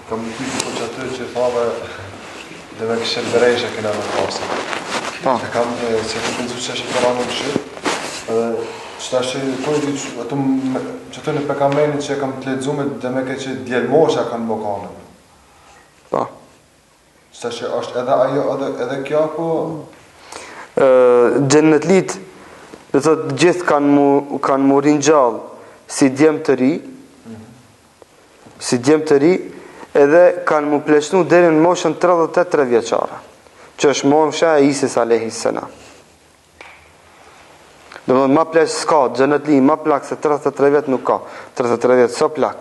Kam në pyjtë po që aty që thave dhe me kështë bërejshë këna në pasë. Që kam që të pënzu që është të ranë në shqip, edhe që ta që ato në pekamenit që kam të ledzume dhe me këtë që djelmosha kanë bokanën. Po. Që ta që është edhe ajo edhe kjo, po... Gjennetlit, dhe thot gjithë kanë mu rinjallë si djemë të ri, edhe kanë mu pleshnu deri në moshën 33 vjeqare, që është mosha e Isis a.s. Dhe më ma plesh s'ka, xhenetli ma plak se 33 vjet nuk ka, 33 vjet so plak.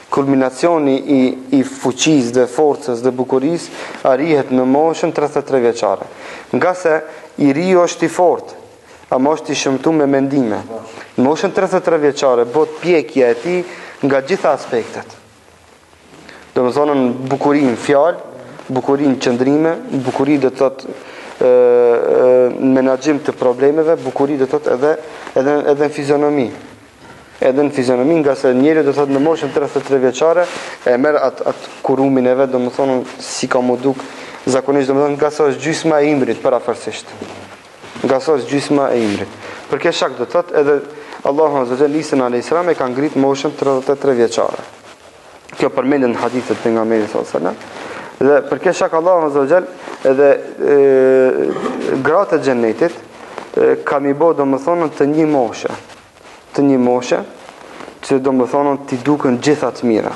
Kulminacioni i fuqis dhe forcës dhe bukuris arrihet në moshën 33 vjeqare. Nga se i riu është i fort, ama është i shëmtu me mendime. Në moshën 33 vjeqare bot pjekja e ti nga gjitha aspektet. Do më thonën bukurin fjalë, bukurin qëndrime, bukurin dhe të menaxhim të problemeve, bukurin dhe të edhe në fizionomi. Edhe në fizionomi, nga se njeri do thot në moshën 33 vjeqare e merr atë kurumin e vet, do më thonë si ka mu duk zakonisht, do më thonë nga sa është gjysma e imrit parafarsisht. Nga sa është gjysma e imrit. Për ke shak do thot edhe Allahu Azza wa Jalla Isa a.s. e ka ngrit moshën 33 vjeqare. Kjo përmendet në hadithet për nga Mejri s.a.s. Dhe për ke shak Allahu Azza wa Jalla edhe gratë e xhennetit kam i bo do më thonë të një moshe që do më thonë t'i duken gjitha të mira,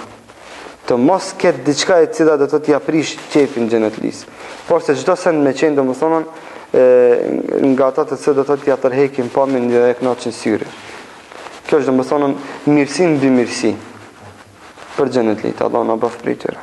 të mos ketë diçka e cila do të t'ja prish qepin xhenetlis, por se çdo sen me qenë do më thonë nga ata të cilët do të t'ja tërhekin pamin dhe e kënaqin syre. Kjo është do më thonë mirësi mbi mirësi për xhenetlit. Allah na bëf prej tyre.